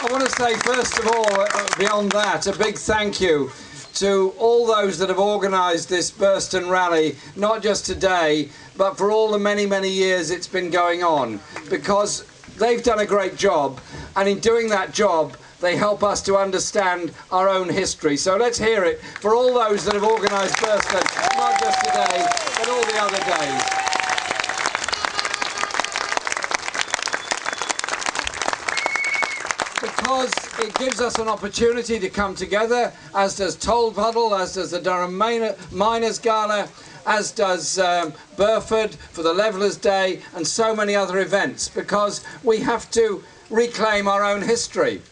I want to say, first of all, beyond that, a big thank you to all those that have organised this Burston rally, not just today, but for all the many, many years it's been going on, because they've done a great job, and in doing that job, they help us to understand our own history. So let's hear it for all those that have organised Burston, not just today, but all the other days. Because it gives us an opportunity to come together, as does Toll Puddle, as does the Durham Miners Gala, as does Burford for the Levellers Day, and so many other events, because we have to reclaim our own history.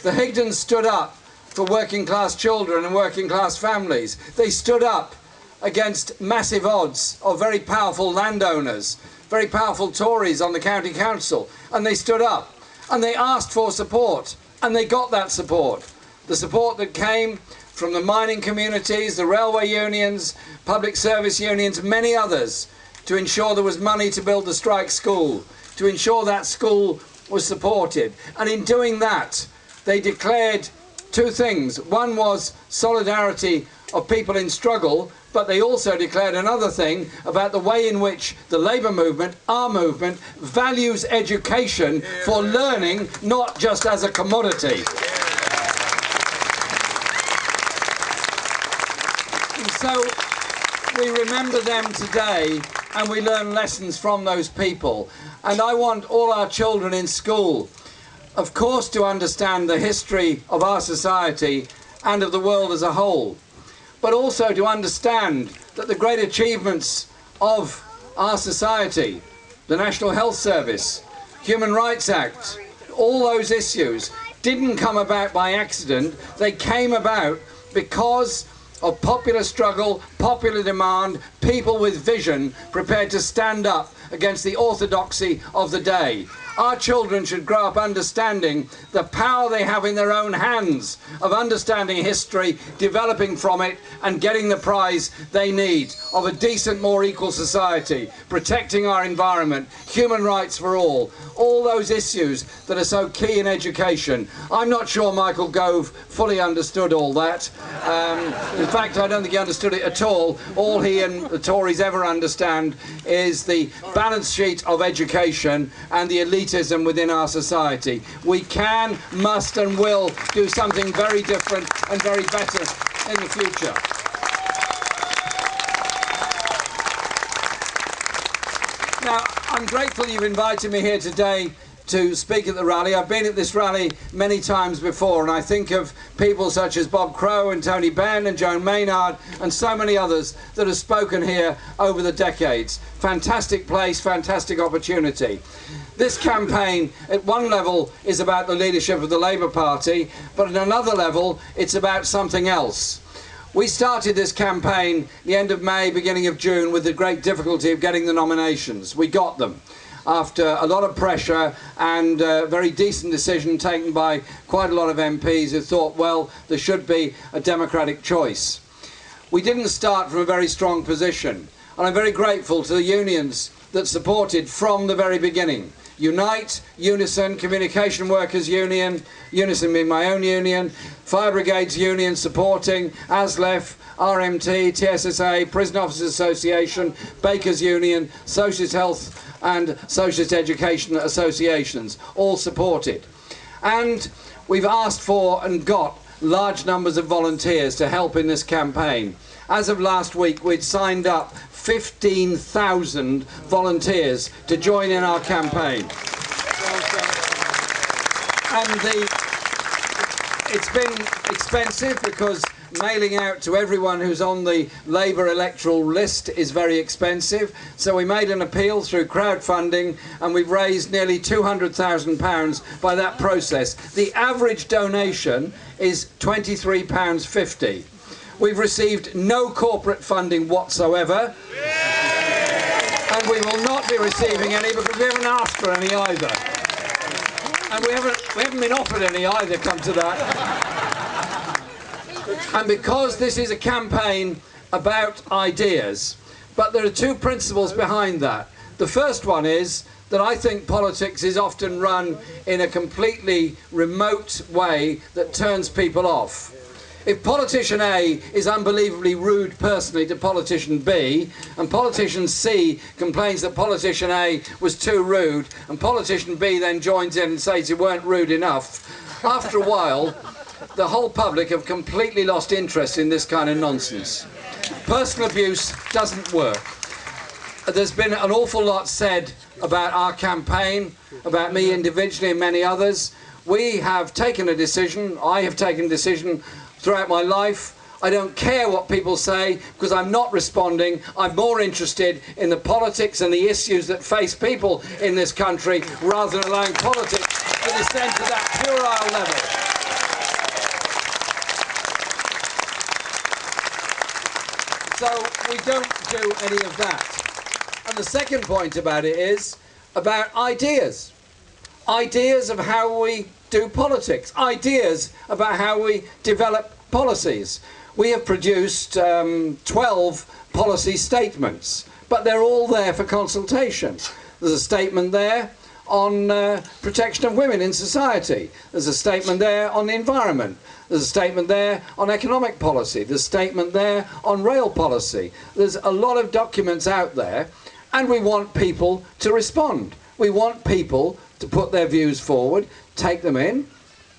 The Higdons stood up for working class children and working class families. They stood up against massive odds of very powerful landowners, very powerful Tories on the county council, and they stood up and they asked for support, and they got that support. The support that came from the mining communities, the railway unions, public service unions, many others, to ensure there was money to build the strike school, to ensure that school was supported. And in doing that, they declared two things. One was solidarity of people in struggle, but they also declared another thing about the way in which the labour movement, our movement, values education for learning, not just as a commodity. And so we remember them today, and we learn lessons from those people. And I want all our children in school, of course, to understand the history of our society and of the world as a whole, but also to understand that the great achievements of our society, the National Health Service, Human Rights Act, all those issues didn't come about by accident. They came about because of popular struggle, popular demand, people with vision prepared to stand up against the orthodoxy of the day. Our children should grow up understanding the power they have in their own hands of understanding history, developing from it, and getting the prize they need of a decent, more equal society, protecting our environment, human rights for all those issues that are so key in education. I'm not sure Michael Gove fully understood all that. In fact, I don't think he understood it at all. All he and the Tories ever understand is the balance sheet of education and the elitism within our society. We can, must and will do something very different and very better in the future. Now, I'm grateful you've invited me here today to speak at the rally. I've been at this rally many times before, and I think of people such as Bob Crow and Tony Benn and Joan Maynard and so many others that have spoken here over the decades. Fantastic place, fantastic opportunity. This campaign, at one level, is about the leadership of the Labour Party, but at another level, it's about something else. We started this campaign the end of May, beginning of June, with the great difficulty of getting the nominations. We got them after a lot of pressure and a very decent decision taken by quite a lot of MPs who thought, well, there should be a democratic choice. We didn't start from a very strong position, and I'm very grateful to the unions that supported from the very beginning. Unite, Unison, Communication Workers Union, Unison being my own union, Fire Brigades Union supporting, ASLEF, RMT, TSSA, Prison Officers Association, Bakers Union, Socialist Health and Socialist Education Associations, all supported. And we've asked for and got large numbers of volunteers to help in this campaign. As of last week, we'd signed up 15,000 volunteers to join in our campaign. And it's been expensive because mailing out to everyone who's on the Labour electoral list is very expensive. So we made an appeal through crowdfunding, and we've raised nearly £200,000 by that process. The average donation is £23.50. We've received no corporate funding whatsoever, and we will not be receiving any because we haven't asked for any either. And we haven't been offered any either, come to that. And because this is a campaign about ideas, but there are two principles behind that. The first one is that I think politics is often run in a completely remote way that turns people off. If politician A is unbelievably rude personally to politician B, and politician C complains that politician A was too rude, and politician B then joins in and says he weren't rude enough, after a while, the whole public have completely lost interest in this kind of nonsense. Personal abuse doesn't work. There's been an awful lot said about our campaign, about me individually and many others. We have taken a decision, I have taken a decision throughout my life. I don't care what people say because I'm not responding. I'm more interested in the politics and the issues that face people in this country rather than allowing politics to descend to that puerile level. So we don't do any of that. And the second point about it is about ideas. Ideas of how we do politics. Ideas about how we develop policies. We have produced 12 policy statements, but they're all there for consultation. There's a statement there on protection of women in society. There's a statement there on the environment. There's a statement there on economic policy. There's a statement there on rail policy. There's a lot of documents out there, and we want people to respond. We want people to put their views forward, take them in,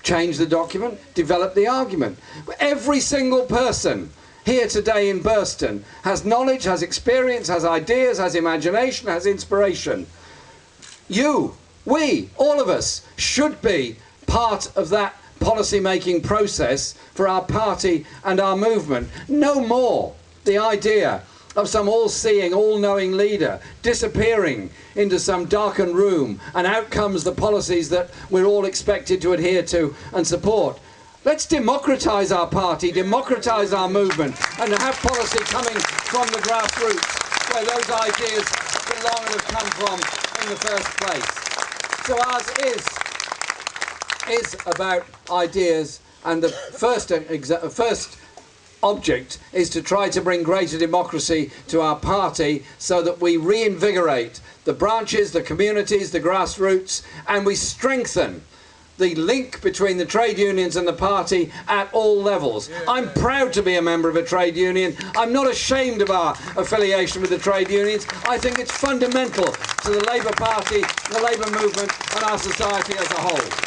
change the document, develop the argument. Every single person here today in Burston has knowledge, has experience, has ideas, has imagination, has inspiration. You, we, all of us should be part of that policy-making process for our party and our movement. No more the idea of some all-seeing, all-knowing leader disappearing into some darkened room, and out comes the policies that we're all expected to adhere to and support. Let's democratise our party, democratise our movement, and have policy coming from the grassroots, where those ideas belong and have come from in the first place. So ours is about ideas, and the first object is to try to bring greater democracy to our party so that we reinvigorate the branches, the communities, the grassroots, and we strengthen the link between the trade unions and the party at all levels. I'm proud to be a member of a trade union. I'm not ashamed of our affiliation with the trade unions. I think it's fundamental to the Labour Party, the Labour movement, and our society as a whole.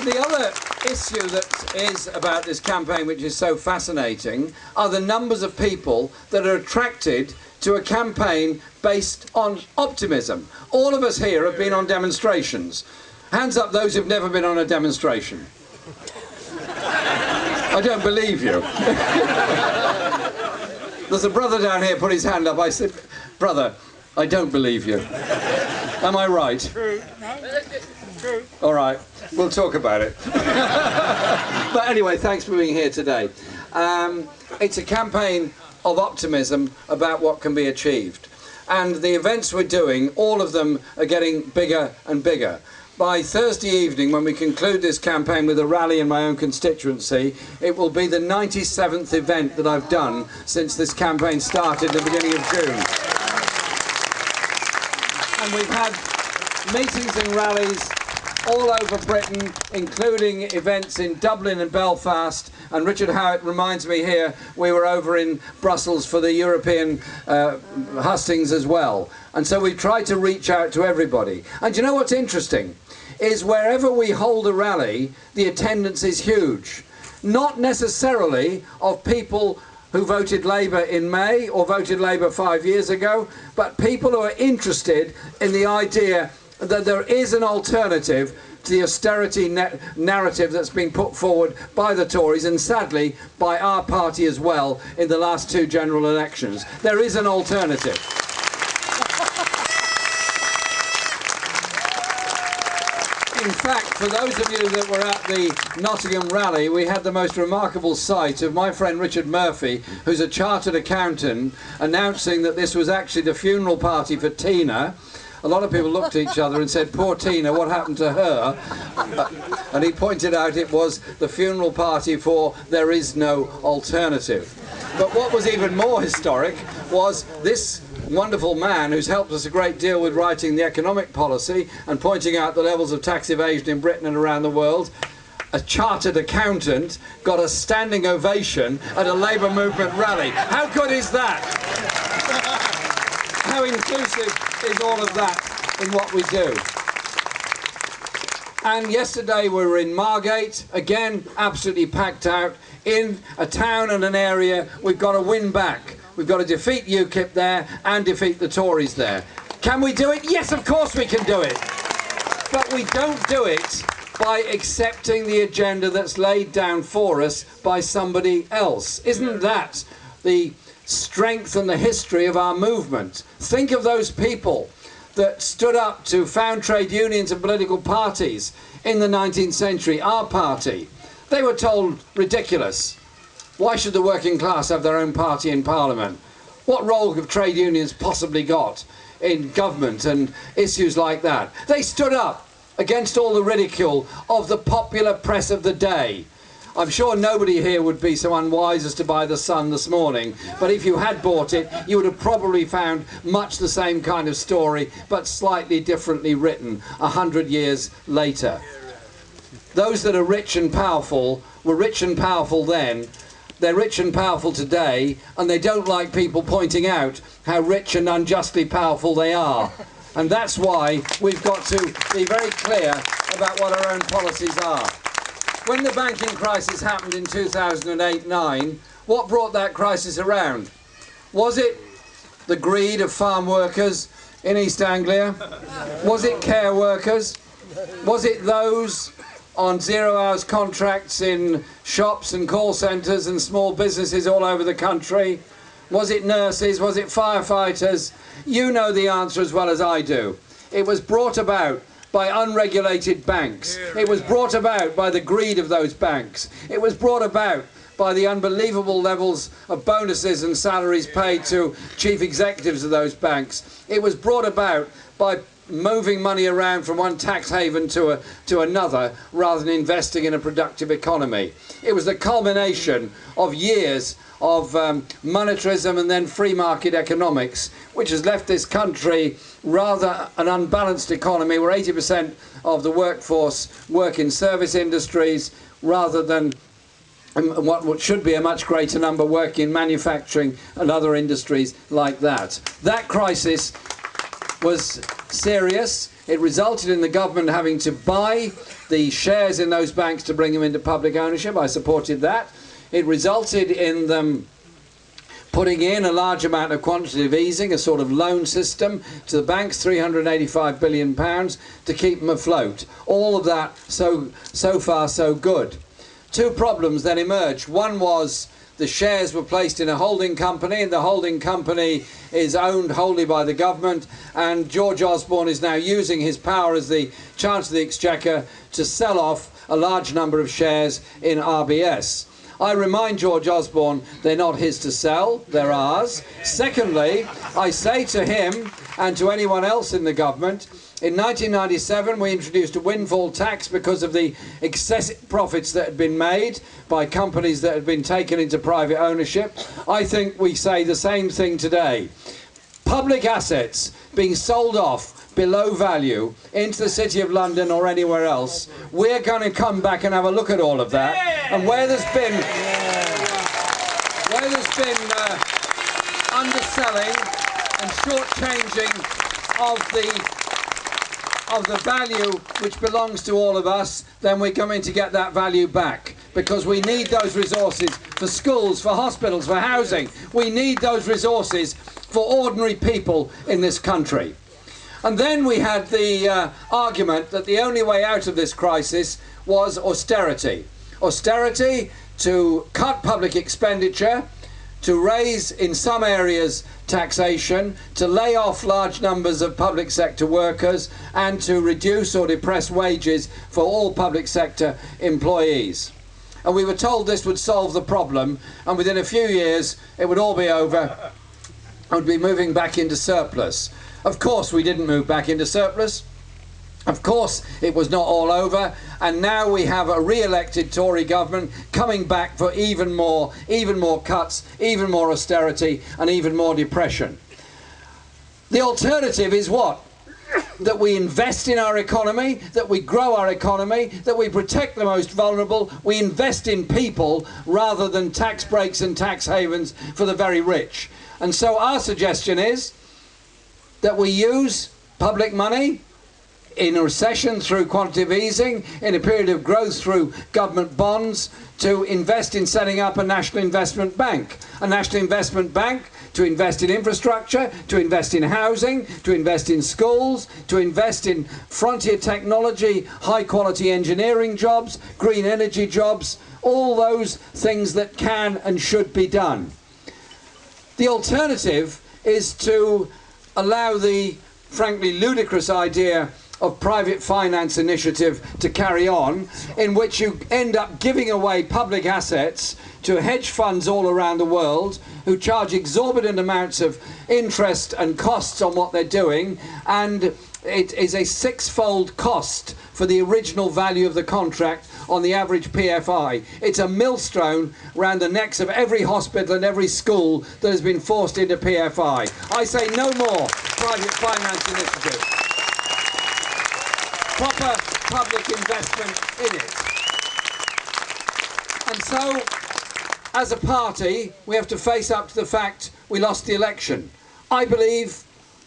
The other issue that is about this campaign, which is so fascinating, are the numbers of people that are attracted to a campaign based on optimism. All of us here have been on demonstrations. Hands up those who've never been on a demonstration. I don't believe you. There's a brother down here put his hand up. I said, brother, I don't believe you. Am I right? True. True. All right, we'll talk about it. But anyway, thanks for being here today. It's a campaign of optimism about what can be achieved. And the events we're doing, all of them are getting bigger and bigger. By Thursday evening, when we conclude this campaign with a rally in my own constituency, it will be the 97th event that I've done since this campaign started at the beginning of June. And we've had meetings and rallies all over Britain, including events in Dublin and Belfast, and Richard Howitt reminds me here we were over in Brussels for the European hustings as well. And so we've tried to reach out to everybody. And you know what's interesting is wherever we hold a rally, the attendance is huge. Not necessarily of people who voted Labour in May or voted Labour 5 years ago, but people who are interested in the idea that there is an alternative to the austerity narrative that's been put forward by the Tories and sadly by our party as well in the last two general elections. There is an alternative. In fact, for those of you that were at the Nottingham rally, we had the most remarkable sight of my friend Richard Murphy, who's a chartered accountant, announcing that this was actually the funeral party for Tina. A lot of people looked at each other and said, poor Tina, what happened to her? And he pointed out it was the funeral party for There Is No Alternative. But what was even more historic was this wonderful man who's helped us a great deal with writing the economic policy and pointing out the levels of tax evasion in Britain and around the world. A chartered accountant got a standing ovation at a Labour movement rally. How good is that? How inclusive is all of that in what we do? And yesterday we were in Margate, again absolutely packed out, in a town and an area we've got to win back. We've got to defeat UKIP there and defeat the Tories there. Can we do it? Yes, of course we can do it. But we don't do it by accepting the agenda that's laid down for us by somebody else. Isn't that the strength and the history of our movement? Think of those people that stood up to found trade unions and political parties in the 19th century, our party. They were told ridiculous. Why should the working class have their own party in Parliament? What role have trade unions possibly got in government and issues like that? They stood up against all the ridicule of the popular press of the day. I'm sure nobody here would be so unwise as to buy The Sun this morning, but if you had bought it, you would have probably found much the same kind of story, but slightly differently written 100 years later. Those that are rich and powerful were rich and powerful then, they're rich and powerful today, and they don't like people pointing out how rich and unjustly powerful they are. And that's why we've got to be very clear about what our own policies are. When the banking crisis happened in 2008-9, what brought that crisis around? Was it the greed of farm workers in East Anglia? Was it care workers? Was it those on 0 hours contracts in shops and call centres and small businesses all over the country? Was it nurses? Was it firefighters? You know the answer as well as I do. It was brought about by unregulated banks. It was brought about by the greed of those banks. It was brought about by the unbelievable levels of bonuses and salaries paid to chief executives of those banks. It was brought about by moving money around from one tax haven to another rather than investing in a productive economy. It was the culmination of years of monetarism and then free market economics, which has left this country rather an unbalanced economy where 80% of the workforce work in service industries rather than what should be a much greater number working in manufacturing and other industries like that. That crisis was serious. It resulted in the government having to buy the shares in those banks to bring them into public ownership. I supported that. It resulted in them putting in a large amount of quantitative easing, a sort of loan system to the banks, £385 billion, to keep them afloat. All of that so far so good. Two problems then emerged. One was the shares were placed in a holding company, and the holding company is owned wholly by the government, and George Osborne is now using his power as the Chancellor of the Exchequer to sell off a large number of shares in RBS. I remind George Osborne they're not his to sell, they're ours. Secondly, I say to him and to anyone else in the government, in 1997 we introduced a windfall tax because of the excessive profits that had been made by companies that had been taken into private ownership. I think we say the same thing today. Public assets being sold off below value into the City of London or anywhere else, we're going to come back and have a look at all of that. And where there's been underselling and shortchanging of the value which belongs to all of us, then we're going to get that value back, because we need those resources for schools, for hospitals, for housing. We need those resources for ordinary people in this country. And then we had the argument that the only way out of this crisis was austerity. Austerity to cut public expenditure, to raise in some areas taxation, to lay off large numbers of public sector workers, and to reduce or depress wages for all public sector employees. And we were told this would solve the problem, and within a few years it would all be over and we'd be moving back into surplus. Of course we didn't move back into surplus. Of course, it was not all over, and now we have a re-elected Tory government coming back for even more cuts, even more austerity, and even more depression. The alternative is what? That we invest in our economy, that we grow our economy, that we protect the most vulnerable, we invest in people rather than tax breaks and tax havens for the very rich. And so our suggestion is that we use public money in a recession through quantitative easing, in a period of growth through government bonds, to invest in setting up a national investment bank. A national investment bank to invest in infrastructure, to invest in housing, to invest in schools, to invest in frontier technology, high quality engineering jobs, green energy jobs, all those things that can and should be done. The alternative is to allow the frankly ludicrous idea of private finance initiative to carry on, in which you end up giving away public assets to hedge funds all around the world who charge exorbitant amounts of interest and costs on what they're doing, and it is a six-fold cost for the original value of the contract on the average PFI. It's a millstone around the necks of every hospital and every school that has been forced into PFI. I say no more private finance initiative. Proper public investment in it. And so, as a party, we have to face up to the fact we lost the election. I believe,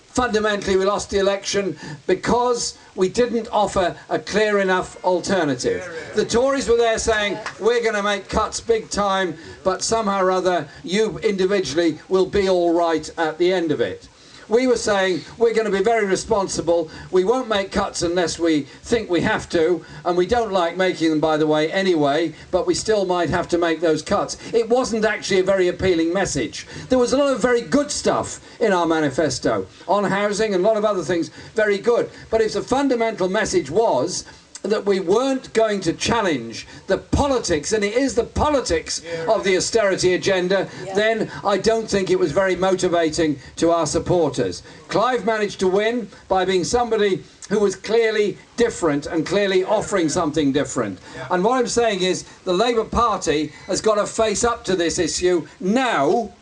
fundamentally, we lost the election because we didn't offer a clear enough alternative. The Tories were there saying, we're going to make cuts big time, but somehow or other, you individually will be all right at the end of it. We were saying, we're going to be very responsible, we won't make cuts unless we think we have to, and we don't like making them, by the way, anyway, but we still might have to make those cuts. It wasn't actually a very appealing message. There was a lot of very good stuff in our manifesto, on housing and a lot of other things, very good. But if the fundamental message was that we weren't going to challenge the politics, and it is the politics of the austerity agenda, then I don't think it was very motivating to our supporters. Clive managed to win by being somebody who was clearly different and clearly offering something different. And what I'm saying is the Labour Party has got to face up to this issue now,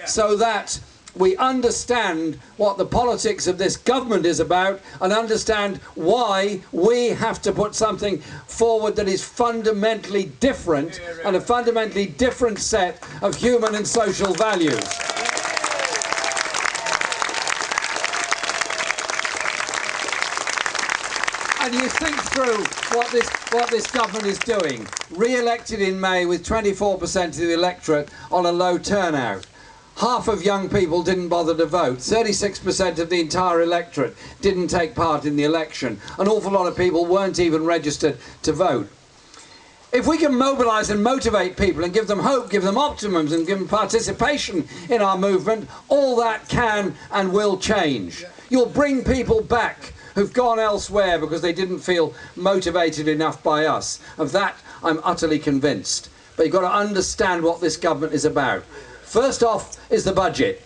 so that we understand what the politics of this government is about and understand why we have to put something forward that is fundamentally different and a fundamentally different set of human and social values. And you think through what this government is doing. Re-elected in May with 24% of the electorate on a low turnout. Half of young people didn't bother to vote. 36% of the entire electorate didn't take part in the election. An awful lot of people weren't even registered to vote. If we can mobilise and motivate people and give them hope, give them optimism and give them participation in our movement, all that can and will change. You'll bring people back who've gone elsewhere because they didn't feel motivated enough by us. Of that, I'm utterly convinced. But you've got to understand what this government is about. First off is the budget.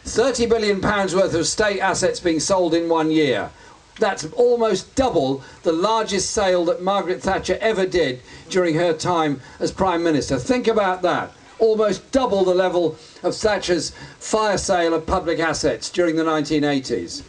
£30 billion worth of state assets being sold in 1 year. That's almost double the largest sale that Margaret Thatcher ever did during her time as Prime Minister. Think about that. Almost double the level of Thatcher's fire sale of public assets during the 1980s.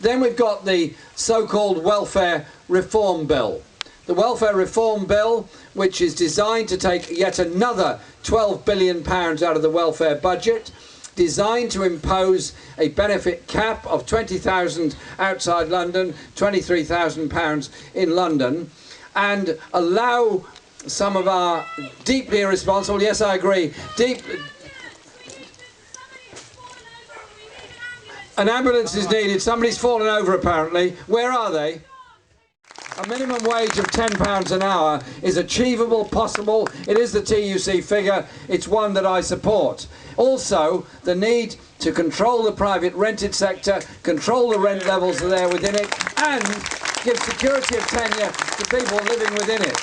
Then we've got the so-called Welfare Reform Bill. The Welfare Reform Bill, which is designed to take yet another £12 billion out of the welfare budget, designed to impose a benefit cap of £20,000 outside London, £23,000 in London, and allow some of our deeply irresponsible, yes I agree, an ambulance is needed, somebody's fallen over apparently. Where are they? A minimum wage of £10 an hour is achievable, possible. It is the TUC figure. It's one that I support. Also, the need to control the private rented sector, control the rent levels that are there within it, and give security of tenure to people living within it.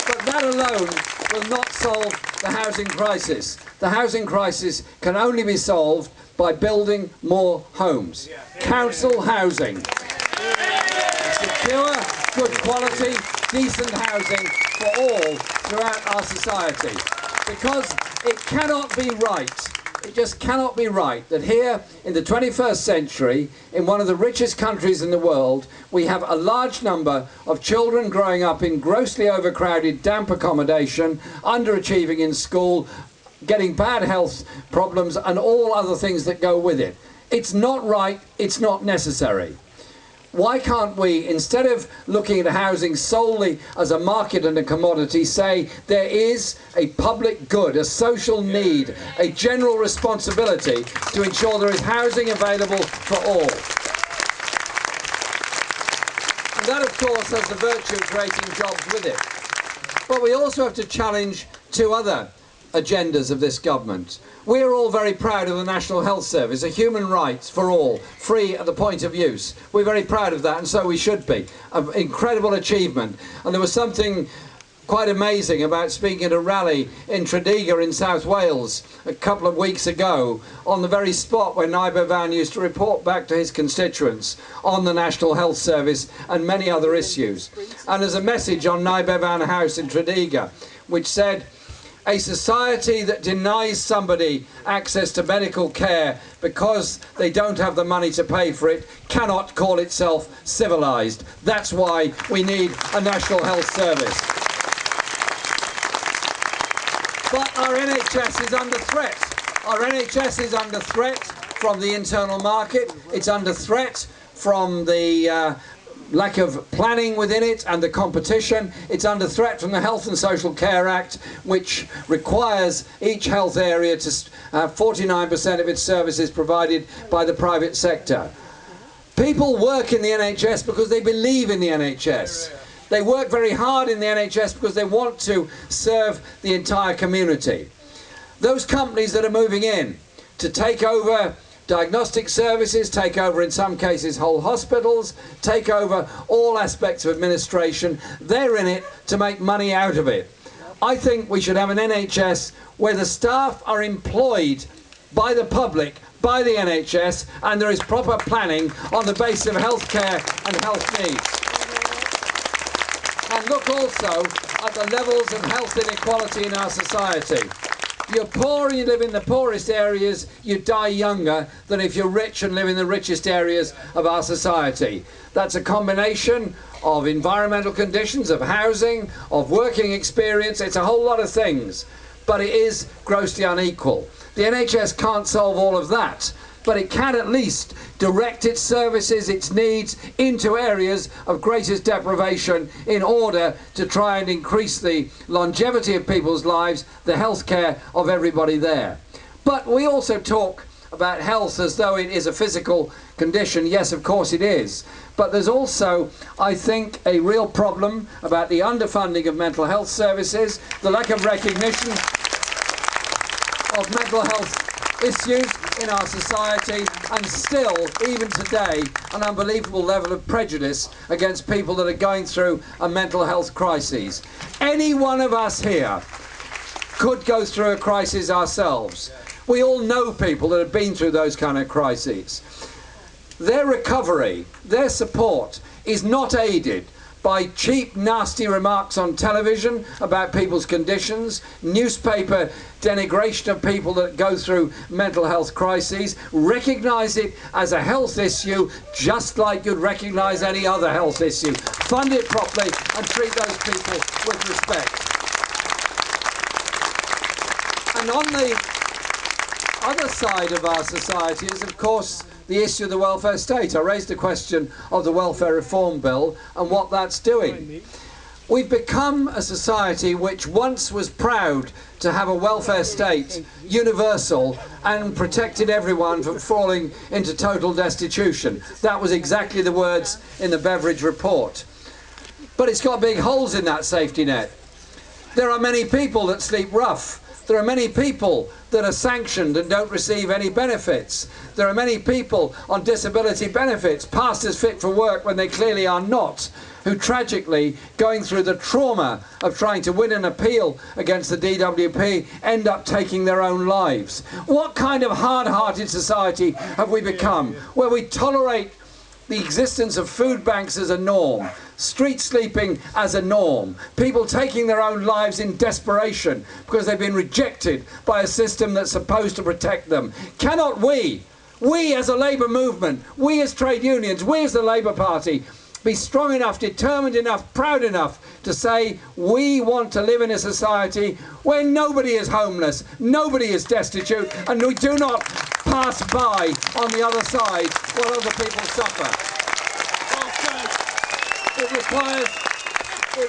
But that alone will not solve the housing crisis. The housing crisis can only be solved by building more homes. Council housing. Secure quality, decent housing for all throughout our society. Because it cannot be right, it just cannot be right that here in the 21st century, in one of the richest countries in the world, we have a large number of children growing up in grossly overcrowded, damp accommodation, underachieving in school, getting bad health problems and all other things that go with it. It's not right, it's not necessary. Why can't we, instead of looking at housing solely as a market and a commodity, say there is a public good, a social need, a general responsibility to ensure there is housing available for all? And that, of course, has the virtue of creating jobs with it. But we also have to challenge two other agendas of this government. We are all very proud of the National Health Service, a human right for all, free at the point of use. We're very proud of that, and so we should be. An incredible achievement. And there was something quite amazing about speaking at a rally in Tredegar in South Wales a couple of weeks ago, on the very spot where Naib Van used to report back to his constituents on the National Health Service and many other issues. And there's a message on Naib Van House in Tredegar which said, "A society that denies somebody access to medical care because they don't have the money to pay for it cannot call itself civilised." That's why we need a National Health Service. But our NHS is under threat. Our NHS is under threat from the internal market. It's under threat from the lack of planning within it and the competition. It's under threat from the Health and Social Care Act, which requires each health area to have 49% of its services provided by the private sector. People work in the NHS because they believe in the NHS. They work very hard in the NHS because they want to serve the entire community. Those companies that are moving in to take over diagnostic services, take over in some cases whole hospitals, take over all aspects of administration, they're in it to make money out of it. I think we should have an NHS where the staff are employed by the public, by the NHS, and there is proper planning on the basis of healthcare and health needs. And look also at the levels of health inequality in our society. If you're poor and you live in the poorest areas, you die younger than if you're rich and live in the richest areas of our society. That's a combination of environmental conditions, of housing, of working experience. It's a whole lot of things, but it is grossly unequal. The NHS can't solve all of that, but it can at least direct its services, its needs, into areas of greatest deprivation in order to try and increase the longevity of people's lives, the health care of everybody there. But we also talk about health as though it is a physical condition. Yes, of course it is. But there's also, I think, a real problem about the underfunding of mental health services, the lack of recognition of mental health issues in our society, and still, even today, an unbelievable level of prejudice against people that are going through a mental health crisis. Any one of us here could go through a crisis ourselves. We all know people that have been through those kind of crises. Their recovery, their support is not aided by cheap, nasty remarks on television about people's conditions, newspaper denigration of people that go through mental health crises. Recognise it as a health issue just like you'd recognise any other health issue. Fund it properly and treat those people with respect. And on the other side of our society is, of course, the issue of the welfare state. I raised the question of the welfare reform bill and what that's doing. We've become a society which once was proud to have a welfare state, universal, and protected everyone from falling into total destitution. That was exactly the words in the Beveridge report. But it's got big holes in that safety net. There are many people that sleep rough. There are many people that are sanctioned and don't receive any benefits. There are many people on disability benefits, passed as fit for work when they clearly are not, who tragically, going through the trauma of trying to win an appeal against the DWP, end up taking their own lives. What kind of hard-hearted society have we become, where we tolerate the existence of food banks as a norm, street sleeping as a norm, people taking their own lives in desperation because they've been rejected by a system that's supposed to protect them. Cannot we as a labour movement, we as trade unions, we as the Labour Party, be strong enough, determined enough, proud enough to say we want to live in a society where nobody is homeless, nobody is destitute, and we do not pass by on the other side while other people suffer. It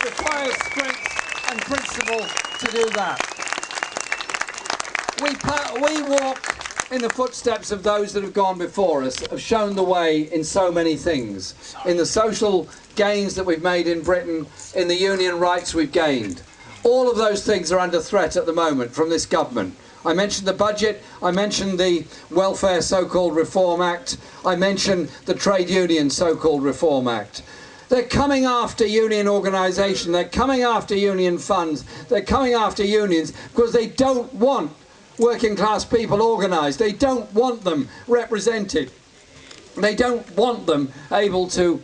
requires strength and principle to do that. We walk in the footsteps of those that have gone before us, have shown the way in so many things, in the social gains that we've made in Britain, in the union rights we've gained. All of those things are under threat at the moment from this government. I mentioned the budget, I mentioned the Welfare so-called Reform Act, I mentioned the Trade Union so-called Reform Act. They're coming after union organisation, they're coming after union funds, they're coming after unions because they don't want working class people organised. They don't want them represented. They don't want them able to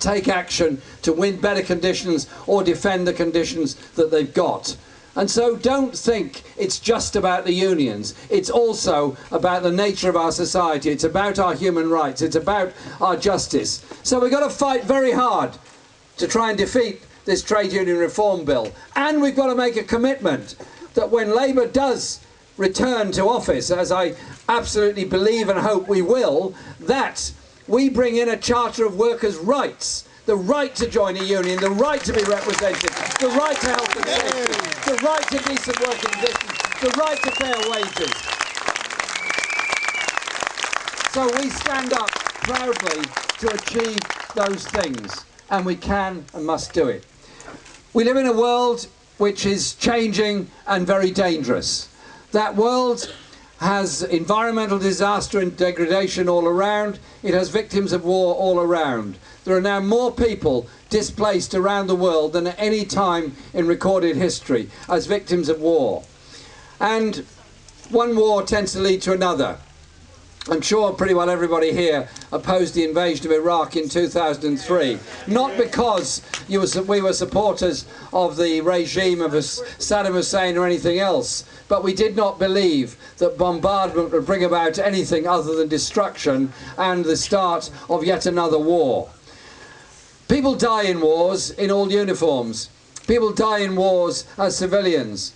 take action to win better conditions or defend the conditions that they've got. And so don't think it's just about the unions. It's also about the nature of our society. It's about our human rights. It's about our justice. So we've got to fight very hard to try and defeat this trade union reform bill. And we've got to make a commitment that when Labour does return to office, as I absolutely believe and hope we will, that we bring in a Charter of Workers' Rights, the right to join a union, the right to be represented, the right to health and safety, the right to decent working conditions, the right to fair wages. So we stand up proudly to achieve those things, and we can and must do it. We live in a world which is changing and very dangerous. That world has environmental disaster and degradation all around. It has victims of war all around. There are now more people displaced around the world than at any time in recorded history as victims of war. And one war tends to lead to another. I'm sure pretty well everybody here opposed the invasion of Iraq in 2003. Not because we were supporters of the regime of Saddam Hussein or anything else, but we did not believe that bombardment would bring about anything other than destruction and the start of yet another war. People die in wars in all uniforms. People die in wars as civilians.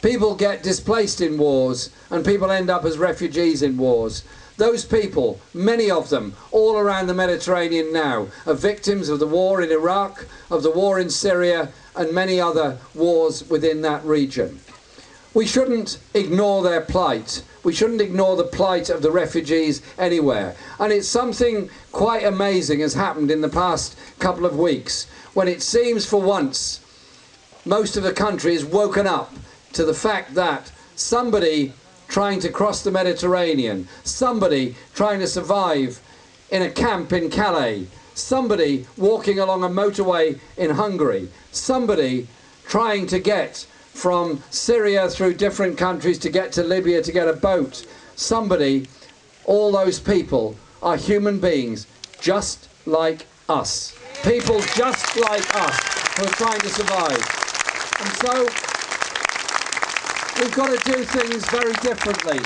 People get displaced in wars, and people end up as refugees in wars. Those people, many of them, all around the Mediterranean now, are victims of the war in Iraq, of the war in Syria, and many other wars within that region. We shouldn't ignore their plight. We shouldn't ignore the plight of the refugees anywhere. And it's something quite amazing has happened in the past couple of weeks, when it seems for once most of the country has woken up to the fact that somebody trying to cross the Mediterranean, somebody trying to survive in a camp in Calais, somebody walking along a motorway in Hungary, somebody trying to get from Syria through different countries to get to Libya to get a boat, somebody, all those people are human beings just like us. People just like us who are trying to survive. And so we've got to do things very differently.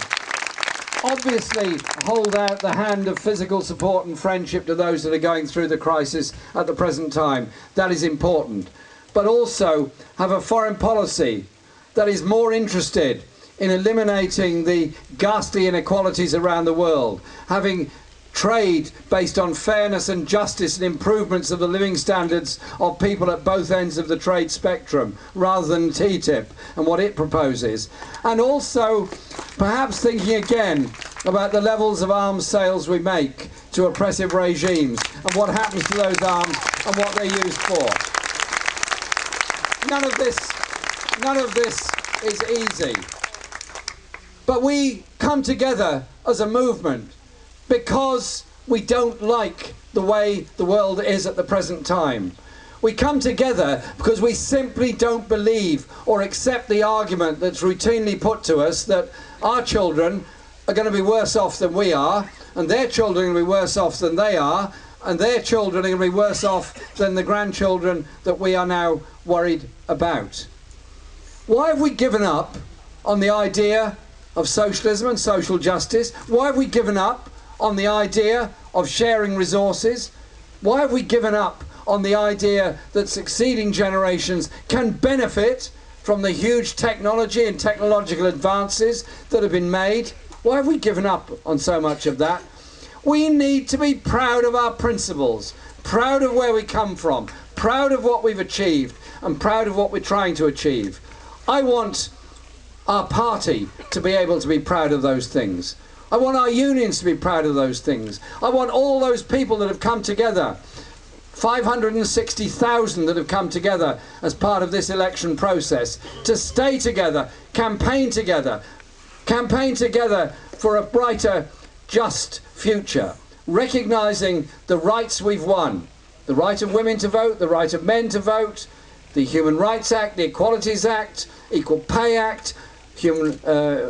Obviously, hold out the hand of physical support and friendship to those that are going through the crisis at the present time. That is important. But also have a foreign policy that is more interested in eliminating the ghastly inequalities around the world, having trade based on fairness and justice and improvements of the living standards of people at both ends of the trade spectrum, rather than TTIP and what it proposes. And also perhaps thinking again about the levels of arms sales we make to oppressive regimes and what happens to those arms and what they're used for. None of this is easy. But we come together as a movement because we don't like the way the world is at the present time. We come together because we simply don't believe or accept the argument that's routinely put to us that our children are going to be worse off than we are, and their children are going to be worse off than they are, and their children are going to be worse off than the grandchildren that we are now worried about. Why have we given up on the idea of socialism and social justice? Why have we given up on the idea of sharing resources? Why have we given up on the idea that succeeding generations can benefit from the huge technology and technological advances that have been made? Why have we given up on so much of that? We need to be proud of our principles, proud of where we come from, proud of what we've achieved, and proud of what we're trying to achieve. I want our party to be able to be proud of those things. I want our unions to be proud of those things. I want all those people that have come together, 560,000 that have come together as part of this election process, to stay together, campaign together for a brighter, just future, recognising the rights we've won, the right of women to vote, the right of men to vote, the Human Rights Act, the Equalities Act, Equal Pay Act, Human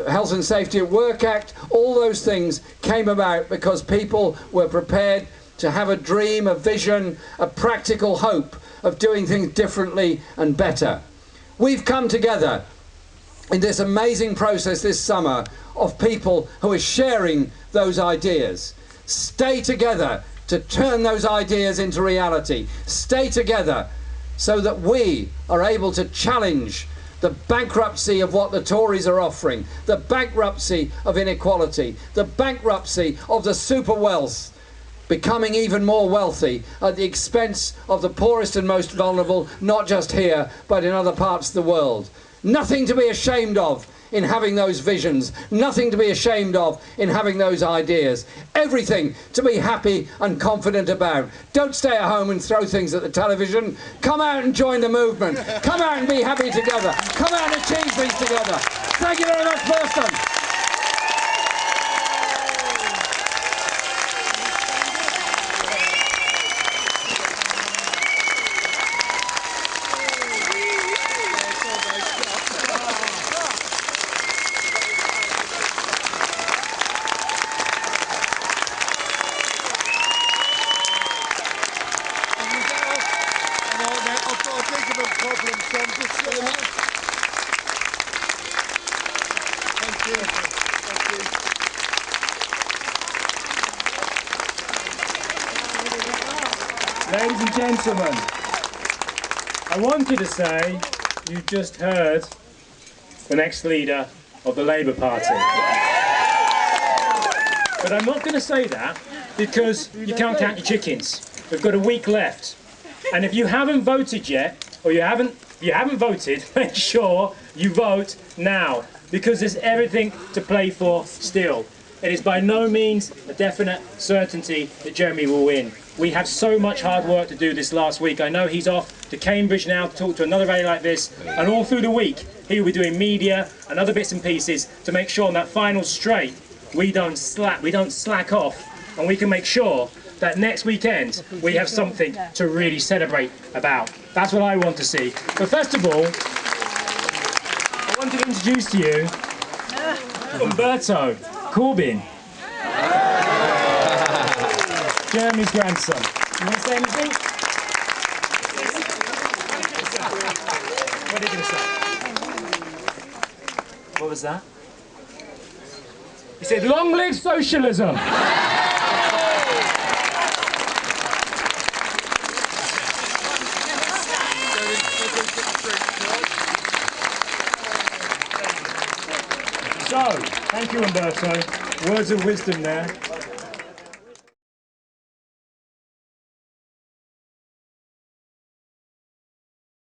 Health and Safety at Work Act. All those things came about because people were prepared to have a dream, a vision, a practical hope of doing things differently and better. We've come together in this amazing process this summer of people who are sharing those ideas. Stay together to turn those ideas into reality. Stay together so that we are able to challenge the bankruptcy of what the Tories are offering, the bankruptcy of inequality, the bankruptcy of the super wealth becoming even more wealthy at the expense of the poorest and most vulnerable, not just here, but in other parts of the world. Nothing to be ashamed of in having those visions, nothing to be ashamed of in having those ideas, everything to be happy and confident about. Don't stay at home and throw things at the television. Come out and join the movement. Come out and be happy together. Come out and achieve things together. Thank you very much, Burston. Ladies and gentlemen, I wanted to say you just heard the next leader of the Labour Party. But I'm not going to say that because you can't count your chickens. We've got a week left. And if you haven't voted yet, or you haven't voted, make sure you vote now, because there's everything to play for still. It is by no means a definite certainty that Jeremy will win. We have so much hard work to do this last week. I know he's off to Cambridge now to talk to another rally like this, and all through the week he will be doing media and other bits and pieces to make sure on that final straight we don't slack off, and we can make sure that next weekend we have something to really celebrate about. That's what I want to see. But first of all, I want to introduce to you Umberto Corbyn, Jeremy's grandson. You want to say anything? What are you going to say? What was that? He said, "Long live socialism!" So, thank you, Umberto. Words of wisdom there.